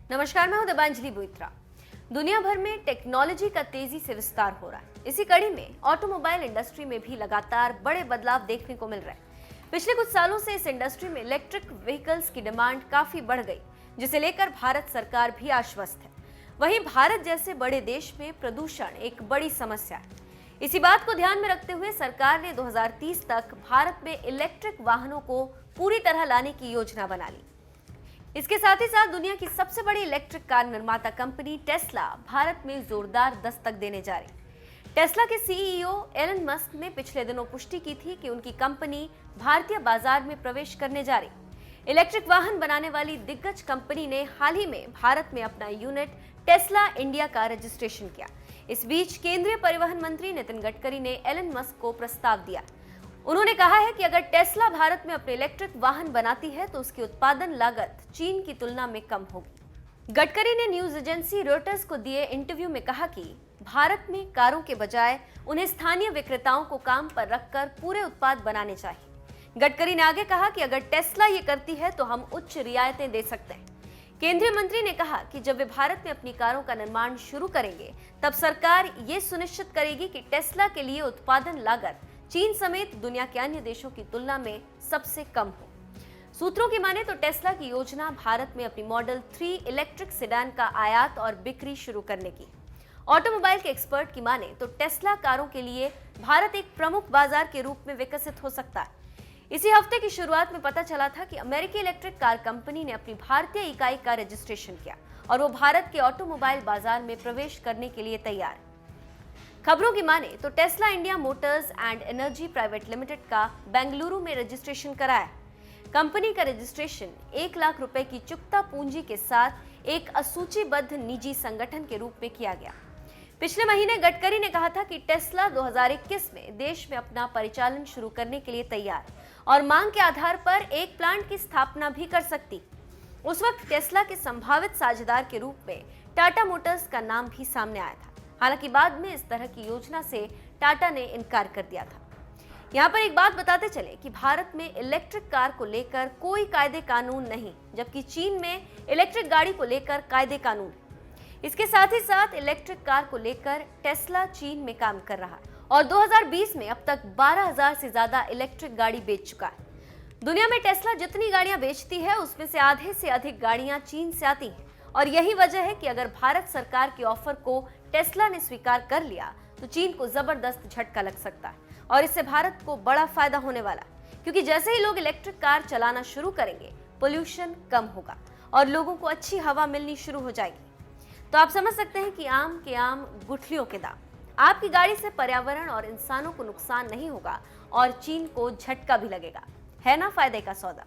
नमस्कार, मैं हूं दिबांजलि बोइत्रा। दुनिया भर में टेक्नोलॉजी का तेजी से विस्तार हो रहा है। इसी कड़ी में ऑटोमोबाइल इंडस्ट्री में भी लगातार बड़े बदलाव देखने को मिल रहे हैं। पिछले कुछ सालों से इस इंडस्ट्री में इलेक्ट्रिक व्हीकल्स की डिमांड काफी बढ़ गई, जिसे लेकर भारत सरकार भी आश्वस्त है। वहीं भारत जैसे बड़े देश में प्रदूषण एक बड़ी समस्या है। इसी बात को ध्यान में रखते हुए सरकार ने 2030 तक भारत में इलेक्ट्रिक वाहनों को पूरी तरह लाने की योजना बना ली। इसके साथ ही साथ दुनिया की सबसे बड़ी इलेक्ट्रिक कार निर्माता कंपनी टेस्ला भारत में जोरदार दस्तक देने जा रही। टेस्ला के सीईओ एलन मस्क ने पिछले दिनों पुष्टि की थी कि उनकी कंपनी भारतीय बाजार में प्रवेश करने जा रही। इलेक्ट्रिक वाहन बनाने वाली दिग्गज कंपनी ने हाल ही में भारत में अपना यूनिट टेस्ला इंडिया का रजिस्ट्रेशन किया। इस बीच केंद्रीय परिवहन मंत्री नितिन गडकरी ने एलन मस्क को प्रस्ताव दिया। उन्होंने कहा है कि अगर टेस्ला भारत में अपने इलेक्ट्रिक वाहन बनाती है तो उसकी उत्पादन लागत चीन की तुलना में कम होगी। गडकरी ने न्यूज एजेंसी रॉयटर्स को दिए इंटरव्यू में कहा कि भारत में कारों के बजाय उन्हें स्थानीय विक्रेताओं को काम पर रखकर पूरे उत्पाद बनाने चाहिए। गडकरी ने आगे कहा कि अगर टेस्ला ये करती है तो हम उच्च रियायतें दे सकते हैं। केंद्रीय मंत्री ने कहा कि जब वे भारत में अपनी कारों का निर्माण शुरू करेंगे तब सरकार ये सुनिश्चित करेगी कि टेस्ला के लिए उत्पादन लागत चीन समेत दुनिया के अन्य देशों की तुलना में सबसे कम हो। सूत्रों की माने तो टेस्ला की योजना भारत में अपनी मॉडल 3 इलेक्ट्रिक सेडान का आयात और बिक्री शुरू करने की। ऑटोमोबाइल के एक्सपर्ट की माने तो टेस्ला कारों के लिए भारत एक प्रमुख बाजार के रूप में विकसित हो सकता है। इसी हफ्ते की शुरुआत में पता चला था कि अमेरिकी इलेक्ट्रिक कार कंपनी ने अपनी भारतीय इकाई का रजिस्ट्रेशन किया और वो भारत के ऑटोमोबाइल बाजार में प्रवेश करने के लिए तैयार है। खबरों की माने तो Tesla India Motors and energy private limited का बेंगलुरु में रजिस्ट्रेशन कराया। कंपनी का रजिस्ट्रेशन 1 लाख रुपए की चुकता पूंजी के साथ एक असूचीबद्ध निजी संगठन के रूप में किया गया। पिछले महीने गडकरी ने कहा था कि टेस्ला 2021 में देश में अपना परिचालन शुरू करने के लिए तैयार और मांग के आधार पर एक प्लांट की स्थापना भी कर सकती। उस वक्त टेस्ला के संभावित साझेदार के रूप में टाटा मोटर्स का नाम भी सामने आया था। हालांकि बाद में इस तरह की योजना से टाटा ने इनकार कर दिया था। यहाँ पर एक बात बताते चले कि भारत में इलेक्ट्रिक कार को लेकर कोई कायदे कानून नहीं, जबकि चीन में इलेक्ट्रिक गाड़ी को लेकर कायदे कानून है। इसके साथ ही साथ इलेक्ट्रिक कार को लेकर टेस्ला चीन में काम कर रहा है और 2020 में अब तक 12,000 से ज्यादा इलेक्ट्रिक गाड़ी बेच चुका है। दुनिया में टेस्ला जितनी गाड़ियां बेचती है उसमें से आधे से अधिक गाड़ियां चीन से आती हैं और यही वजह है कि अगर भारत सरकार के ऑफर को टेस्ला ने स्वीकार कर लिया तो चीन को जबरदस्त झटका लग सकता है और इससे भारत को बड़ा फायदा होने वाला है, क्योंकि जैसे ही लोग इलेक्ट्रिक कार चलाना शुरू करेंगे पोल्यूशन कम होगा और लोगों को अच्छी हवा मिलनी शुरू हो जाएगी। तो आप समझ सकते हैं कि आम के आम गुठलियों के दाम। आपकी गाड़ी से पर्यावरण और इंसानों को नुकसान नहीं होगा और चीन को झटका भी लगेगा। है ना फायदे का सौदा।